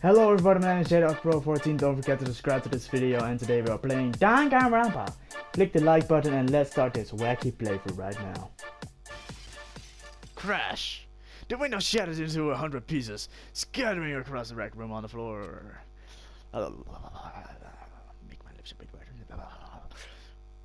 Hello everybody, my name is Jwpro14. Don't forget to subscribe to this video, and today we are playing Danganronpa. Click the like button and let's start this wacky playthrough right now. Crash! The window shattered into 100 pieces, scattering across the rec room on the floor. Make my lips a bit red.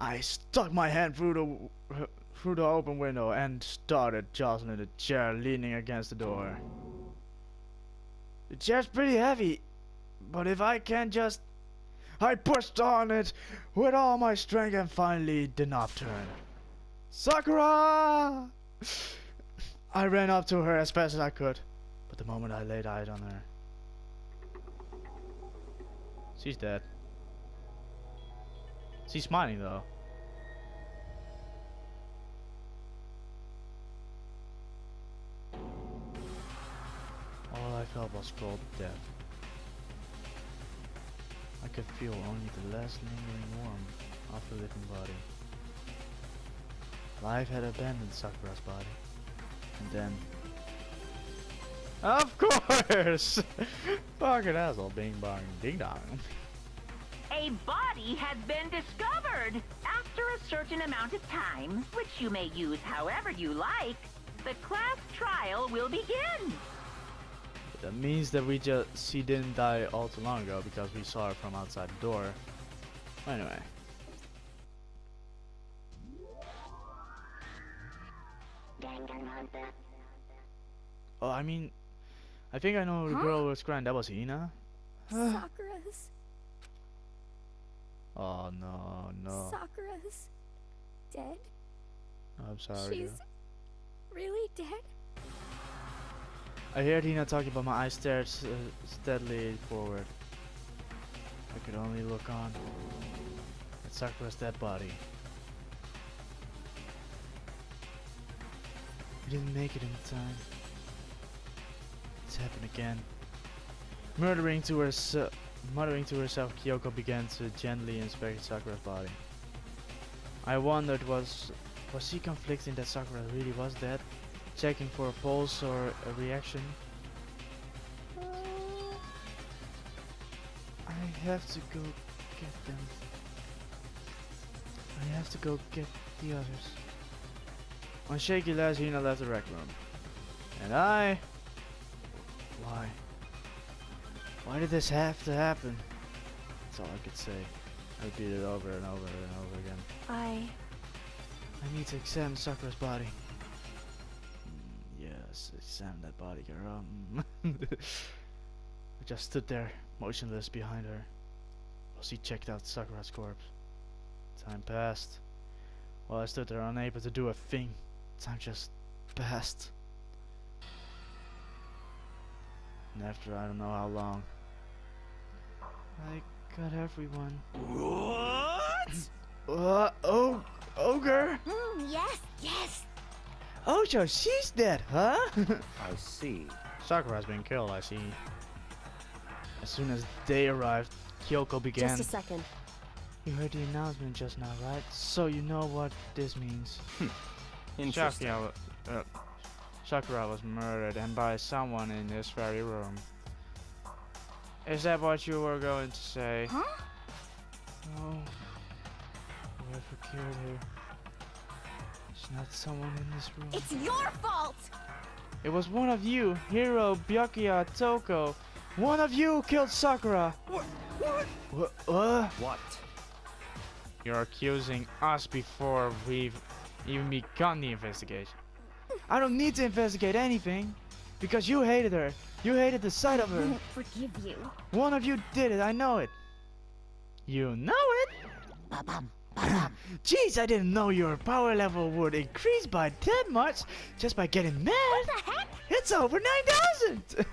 I stuck my hand through the open window and started jostling the chair leaning against the door. The chair's pretty heavy, but if I can just... I pushed on it with all my strength and finally the knob turned. Sakura! I ran up to her as fast as I could, but the moment I laid eyes on her... She's dead. She's smiling though. All I felt was cold death. I could feel only the last lingering warmth of the living body. Life had abandoned Sakura's body. And then... Of course! Fucking asshole, bing bong ding dong. A body has been discovered! After a certain amount of time, which you may use however you like, the class trial will begin! That means that she didn't die all too long ago because we saw her from outside the door. Anyway. Oh, I mean, I think I know the girl who was crying. That was Hina. Sakura's. Oh no. Sakura's dead. I'm sorry. She's really dead. I heard Hina talking, but my eyes stared steadily forward. I could only look on at Sakura's dead body. We didn't make it in time. It's happened again. Muttering to herself, Kyoko began to gently inspect Sakura's body. I wondered, was she conflicting that Sakura really was dead? Checking for a pulse or a reaction. I have to go get them. I have to go get the others. On shaky legs, Hina left the rec room. And I... Why? Why did this have to happen? That's all I could say. I repeated it over and over and over again. I need to examine Sakura's body. Yes, examine that body, girl. I just stood there, motionless behind her, while she checked out Sakura's corpse. Time passed. While I stood there unable to do a thing, time just passed. And after I don't know how long, I got everyone. What? Ogre? Yes. Oh, so she's dead, huh? I see. Sakura has been killed, I see. As soon as they arrived, Kyoko began... Just a second. You heard the announcement just now, right? So you know what this means. Interesting. Sakura was murdered, and by someone in this very room. Is that what you were going to say? Huh? No. Whoever killed her. It's not someone in this room. It's your fault! It was one of you, Hiro, Byakuya, Toko. One of you killed Sakura. What? You're accusing us before we've even begun the investigation. I don't need to investigate anything, because you hated her. You hated the sight of I her. won't forgive you. One of you did it, I know it. You know it? Jeez, I didn't know your power level would increase by that much just by getting mad. What the heck? It's over 9,000.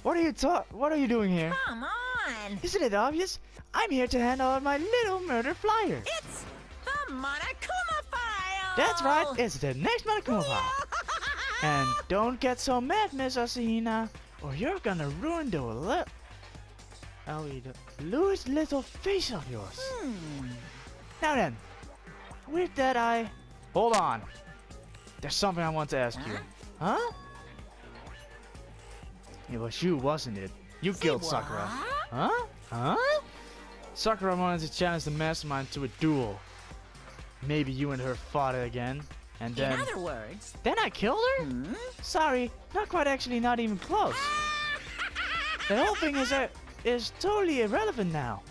What are you doing here? Come on! Isn't it obvious? I'm here to hand out my little murder flyer. It's the Monokuma file! That's right, it's the next Monokuma file. And don't get so mad, Miss Asahina, or you're gonna ruin the Louis' little face of yours. Now then, with that hold on. There's something I want to ask you. Huh? It was you, wasn't it? You killed Sakura. Huh? Huh? Sakura wanted to challenge the mastermind to a duel. Maybe you and her fought it again. And then... In other words... Then I killed her? Sorry, not quite actually, not even close. The whole thing is totally irrelevant now.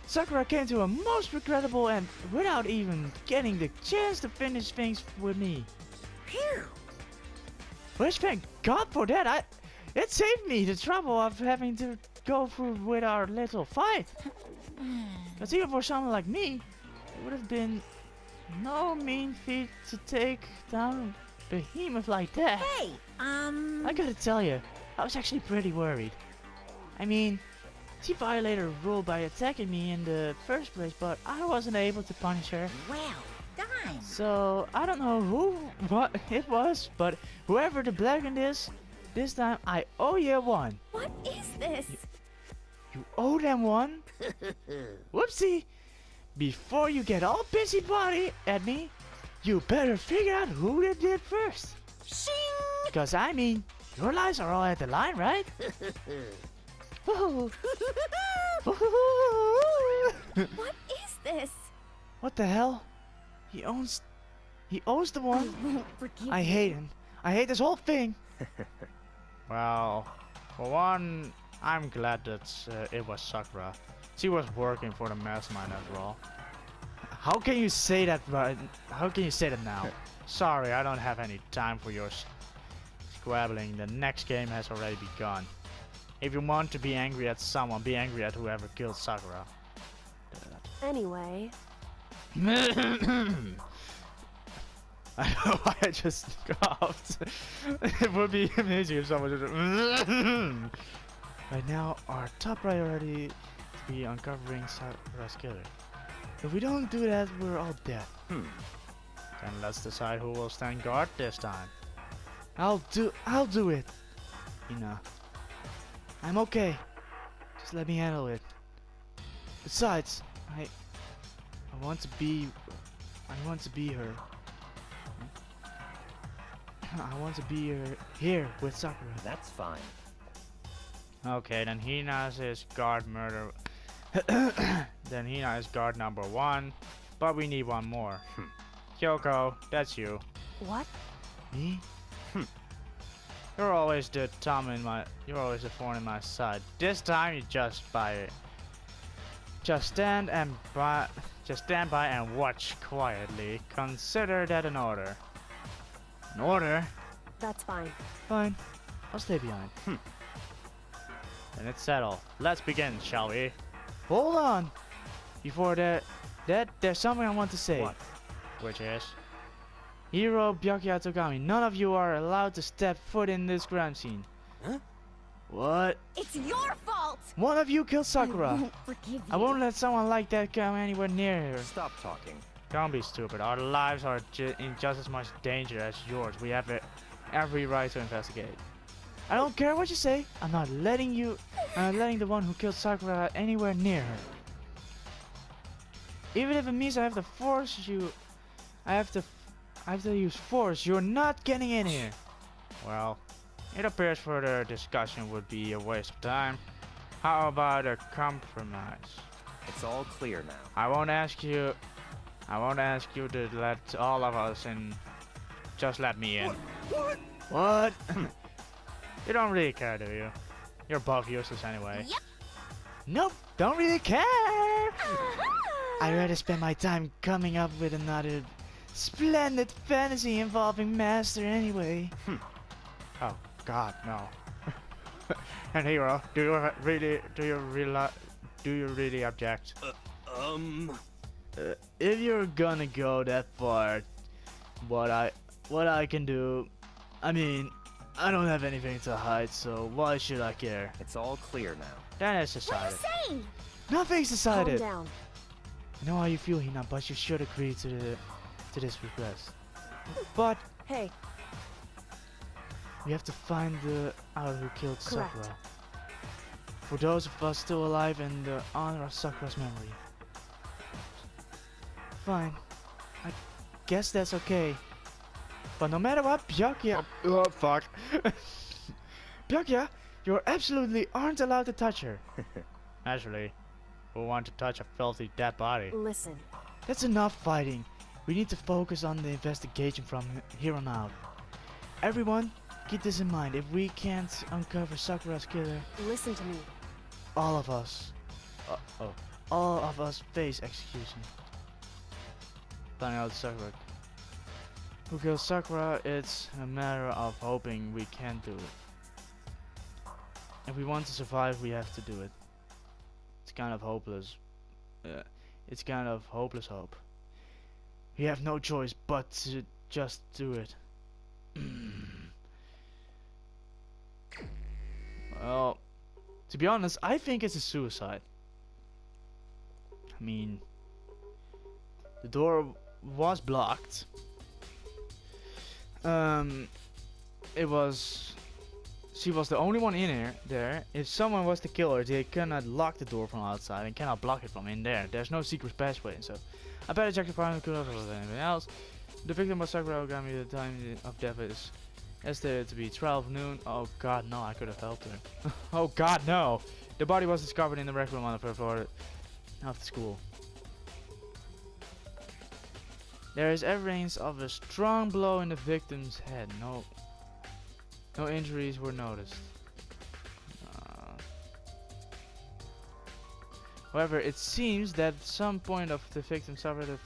Sakura came to a most regrettable end without even getting the chance to finish things with me. Phew. Which thank God for that. It saved me the trouble of having to go through with our little fight. But even for someone like me, it would have been no mean feat to take down a behemoth like that. Hey, I gotta tell you, I was actually pretty worried. I mean, she violated a rule by attacking me in the first place, but I wasn't able to punish her. well done. So, I don't know what it was, but whoever the blackened is, this time I owe you one. What is this? You owe them one? Whoopsie! Before you get all busybody at me, you better figure out who they did first. Shing! Because I mean, your lives are all at the line, right? What is this? What the hell? He owes the I one. won't forgive I you. hate him. I hate this whole thing. Well, for one, I'm glad that it was Sakura. She was working for the mastermind after all. How can you say that? How can you say that now? Sorry, I don't have any time for your squabbling. The next game has already begun. If you want to be angry at someone, be angry at whoever killed Sakura. Anyway, I know why I just coughed. It would be amazing if someone just... Right now, our top priority is to be uncovering Sakura's killer. If we don't do that, we're all dead. Then let's decide who will stand guard this time. I'll do it. I'm okay. Just let me handle it. Besides, I want to be her. I want to be here with Sakura. That's fine. Okay, then Hina is guard murder. Then Hina is guard number 1, but we need one more. Kyoko, that's you. what? Me? You're always the thorn in my side. This time you just stand by and watch quietly. Consider that an order. An order? That's fine. Fine. I'll stay behind. Then it's settled. Let's begin, shall we? Hold on! Before that, there's something I want to say. What? Which is... Hiro, Byakuya, Togami, none of you are allowed to step foot in this crime scene. Huh? What? It's your fault! One of you killed I Sakura. won't forgive you. I won't let someone like that come anywhere near her. Stop talking. Don't be stupid. Our lives are in just as much danger as yours. We have every right to investigate. I don't care what you say. I'm not letting the one who killed Sakura anywhere near her. Even if it means I have to force you, I have to use force. You're not getting in here. Well, it appears further discussion would be a waste of time. How about a compromise? It's all clear now. I won't ask you to let all of us in. Just let me in. What? You don't really care, do you? You're both useless anyway. Yep. Nope, don't really care. Aha! I'd rather spend my time coming up with another splendid fantasy involving Master anyway. Oh God, no. And Hero, do you really object? If you're gonna go that far, what I can do, I mean, I don't have anything to hide, so why should I care? It's all clear now. Then it's What are decided. you saying? Nothing's Calm decided. down. I know how you feel, Hina, but you should agree to this request. But Hey, we have to find out who killed Correct. Sakura. For those of us still alive in the honor of Sakura's memory. Fine. I guess that's okay. But no matter what, Byakuya... Oh, fuck. Byakuya, You absolutely aren't allowed to touch her. Naturally, who want to touch a filthy dead body? Listen, That's enough fighting. We need to focus on the investigation from here on out. Everyone, keep this in mind. If we can't uncover Sakura's killer, listen to me. all of us, all of us face execution. Finding out Sakura who killed Sakura, it's a matter of hoping we can do it. If we want to survive, we have to do it. It's kind of hopeless. It's kind of hopeless hope. We have no choice but to just do it. Well, to be honest, I think it's a suicide. I mean, the door was blocked. She was the only one in there. If someone was to kill her, they cannot lock the door from outside and cannot block it from in there. There's no secret passway, so I better check the file could not have anything else. The victim was Sakura Ogami. The time of death is estimated to be 12 noon. Oh god, no, I could have helped her. Oh god, no. The body was discovered in the rec room on the first floor of the school. There is evidence of a strong blow in the victim's head. No injuries were noticed. However, it seems that at some point of the victim suffered a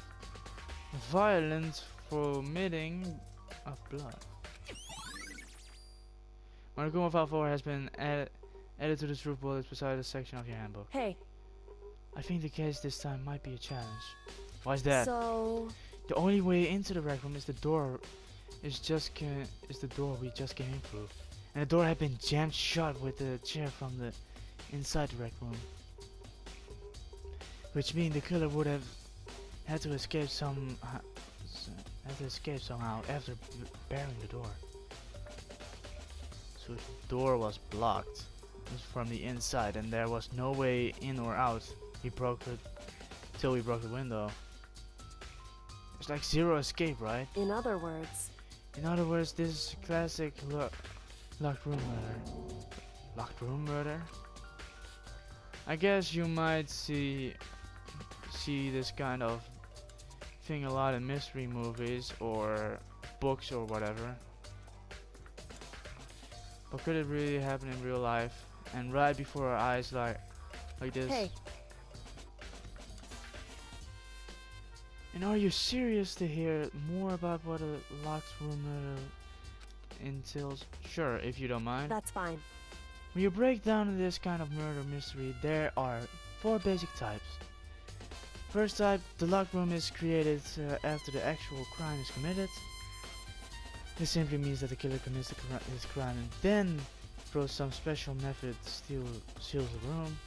violent vomiting of blood. Monokuma File 4 has been added to the truth bullets beside the section of your handbook. Hey. I think the case this time might be a challenge. Why is that? So The only way into the rec room is the door. Is the door we just came in through, and the door had been jammed shut with the chair from the inside the rec room, which means the killer would have had to escape somehow after barring the door. So the door was blocked from the inside, and there was no way in or out. We broke it till we broke the window. There's like zero escape, right? in other words, This is classic locked room murder. Locked room murder? I guess you might see this kind of thing a lot in mystery movies or books or whatever. But could it really happen in real life? And right before our eyes, like this? hey, And are you serious to hear more about what a locked room murder entails? Sure, if you don't mind. that's fine. When you break down this kind of murder mystery, there are 4 basic types. First type, the locked room is created after the actual crime is committed. This simply means that the killer commits his crime and then, through some special method, seals the room.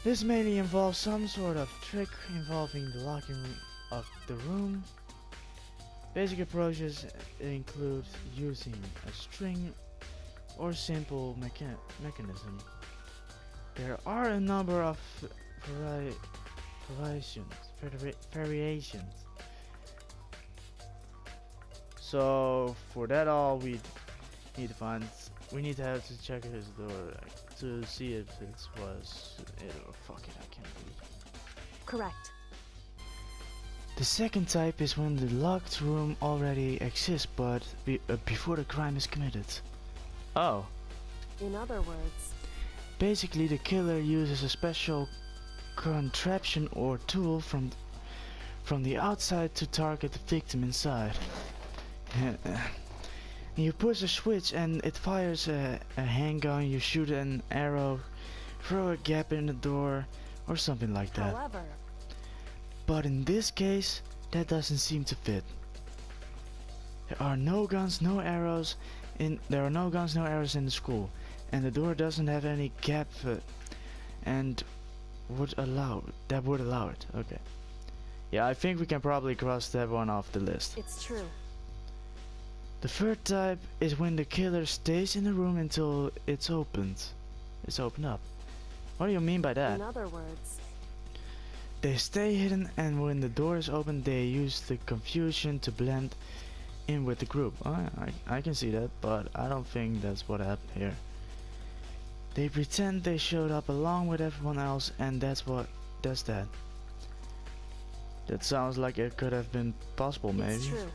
This mainly involves some sort of trick involving the locking of the room. Basic approaches include using a string or simple mechanism. There are a number of variations. So for that all, we need to have to check his door to see if it was it or fuck it, I can't read. Correct. The second type is when the locked room already exists, but before the crime is committed. Oh. In other words, Basically, the killer uses a special contraption or tool from the outside to target the victim inside. You push a switch and it fires a handgun, you shoot an arrow, throw a gap in the door, or something like that. however, But in this case, that doesn't seem to fit. There are no guns, no arrows in the school, and the door doesn't have any gap and would allow it. Okay. Yeah, I think we can probably cross that one off the list. it's true. The third type is when the killer stays in the room until it's opened up. What do you mean by that? In other words, They stay hidden, and when the door is open, they use the confusion to blend in with the group. I can see that, but I don't think that's what happened here. They pretend they showed up along with everyone else, and that's that. That sounds like it could have been possible, maybe. It's true.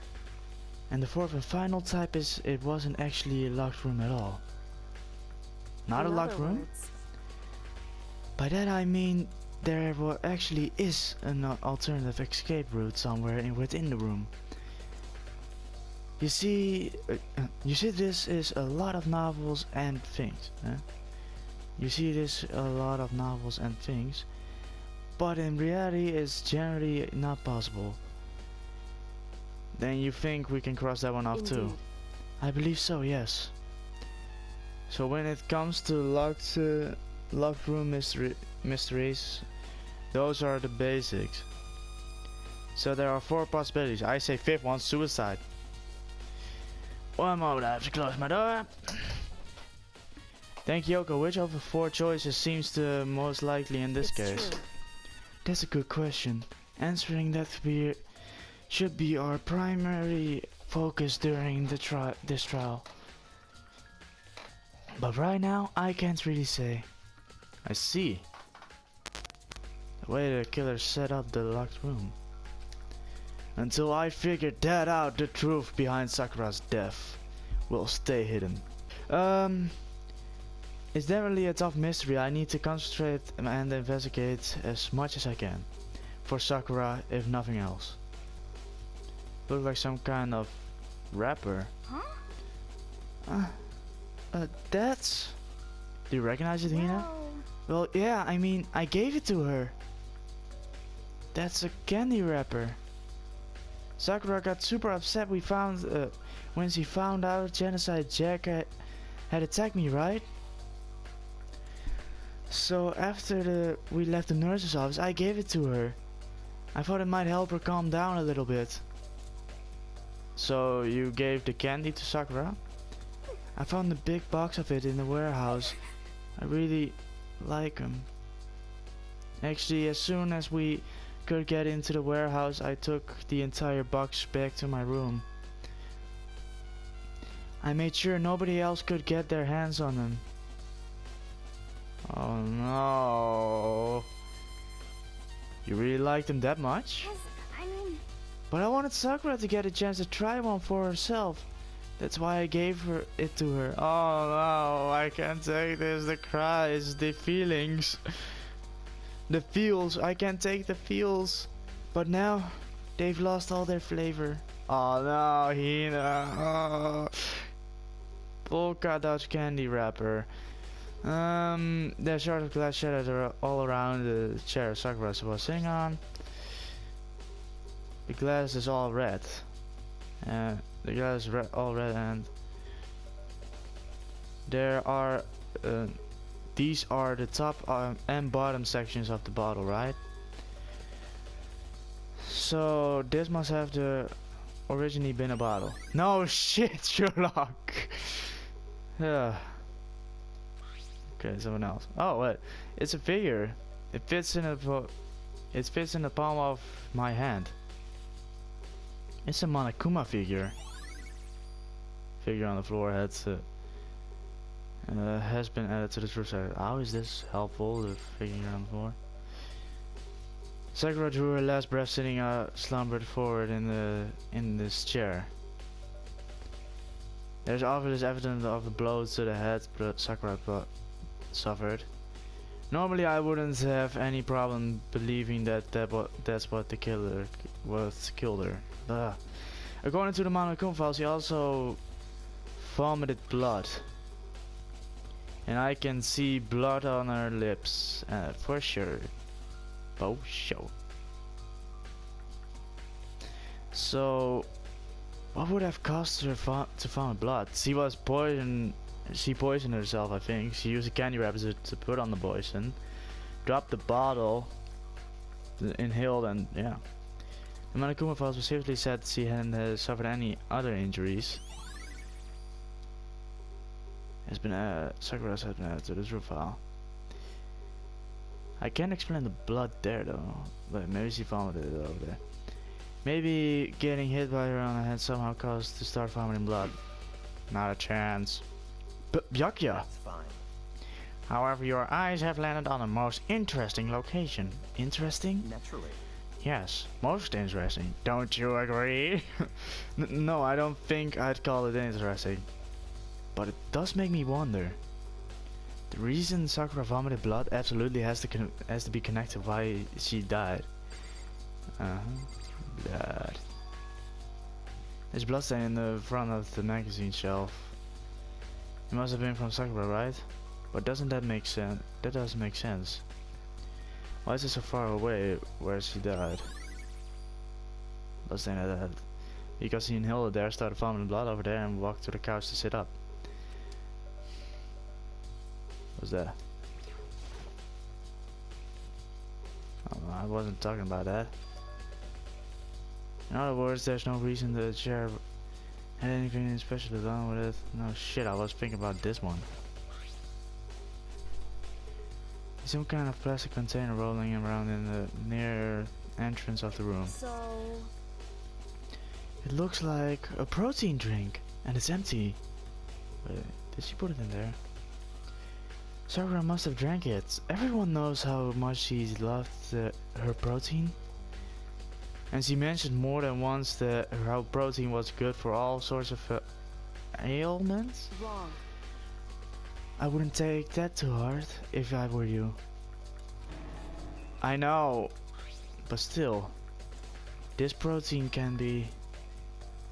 And the fourth and final type is it wasn't actually a locked room at all. Not a In locked other room? words, By that I mean there actually is an alternative escape route somewhere within the room. You see, this is a lot of novels and things. You see this a lot of novels and things, but in reality it's generally not possible. Then you think we can cross that one off too? Indeed. I believe so, yes. So when it comes to locked room mysteries, those are the basics. So there are 4 possibilities. I say fifth one, suicide. One moment, I have to close my door. Thank you, Yoko. Which of the 4 choices seems the most likely in this It's case? true. That's a good question. Answering that should be our primary focus during this trial. But right now, I can't really say. I see. The way the killer set up the locked room. Until I figured that out, the truth behind Sakura's death will stay hidden. It's definitely a tough mystery. I need to concentrate and investigate as much as I can. For Sakura, if nothing else. Looks like some kind of rapper. Huh? That's... Do you recognize it, Hina? Well, Well, yeah, I mean, I gave it to her. That's a candy wrapper. Sakura got super upset when she found out Genocide Jack had attacked me, right? So after we left the nurse's office, I gave it to her. I thought it might help her calm down a little bit. So you gave the candy to Sakura? I found a big box of it in the warehouse. I really like them. Actually, as soon as we could get into the warehouse, I took the entire box back to my room. I made sure nobody else could get their hands on them. Oh no. You really liked them that much? I mean, But I wanted Sakura to get a chance to try one for herself. That's why I gave it to her. Oh no, I can't take this. The cries, the feelings. The feels, I can't take the feels. But now, they've lost all their flavor. Oh no, Hina. Oh. Polka dot candy wrapper. There's shards of glass shattered all around the chair Sakura was sitting on. The glass is all red. The glass is all red, and there are these are the top and bottom sections of the bottle, right? So this must have originally been a bottle. No shit, Sherlock. Yeah. Okay, someone else. Oh, what? It's a figure. It fits in the palm of my hand. It's a Monokuma figure. Figure on the floor has been added to the truth side. How is this helpful? The figure on the floor. Sakura drew her last breath, sitting slumbered forward in this chair. There's obvious evidence of the blow to the head Sakura suffered. Normally I wouldn't have any problem believing that's what killed her. Ugh. According to the Monokuma files, he also vomited blood. And I can see blood on her lips, for sure. For sure. So, what would have caused her to vomit blood? She was poisoned. She poisoned herself, I think. She used a candy wrapper to put on the poison, dropped the bottle, inhaled, and yeah. The Monokuma file specifically said she hadn't suffered any other injuries. Has been Sakura has been added to this root file. I can't explain the blood there though, but maybe she vomited it over there. Maybe getting hit by her on the head somehow caused to start vomiting blood. Not a chance. But Byakuya, That's fine. However, your eyes have landed on a most interesting location. Interesting? Naturally. Yes, most interesting. Don't you agree? No, I don't think I'd call it interesting. But it does make me wonder. The reason Sakura vomited blood absolutely has to be connected why she died. Blood. There's bloodstain in the front of the magazine shelf. It must have been from Sakura, right? But doesn't that make sense? That doesn't make sense. Why is it so far away where she died? Bloodstain at that. Because he inhaled it there, started vomiting blood over there, and walked to the couch to sit up. What's that? Oh, no, I wasn't talking about that. In other words, there's no reason the chair had anything special done with it. No shit, I was thinking about this one. Some kind of plastic container rolling around in the near entrance of the room. So, It looks like a protein drink, and it's empty. Wait, did she put it in there? Sakura must have drank it. Everyone knows how much she loved her protein. And she mentioned more than once that how protein was good for all sorts of ailments. wrong. I wouldn't take that too hard if I were you. I know, but still, this protein can be...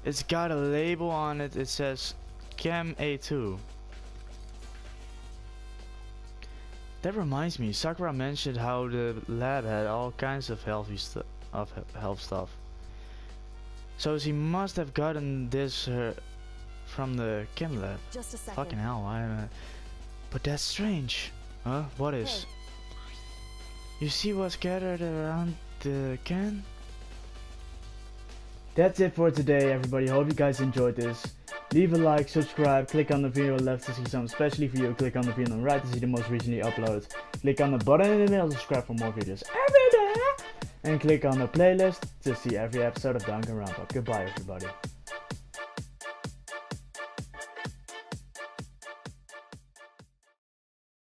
It's got a label on it, it says Chem A2. That reminds me, Sakura mentioned how the lab had all kinds of health stuff. So she must have gotten this from the chem lab. Just a second. Fucking hell, but that's strange. Huh? What is? Hey. You see what's gathered around the can? That's it for today, everybody. Hope you guys enjoyed this. Leave a like, subscribe, click on the video on the left to see something especially for you. Click on the video on the right to see the most recently uploaded. Click on the button in the middle to subscribe for more videos every day. And click on the playlist to see every episode of Danganronpa. Goodbye, everybody.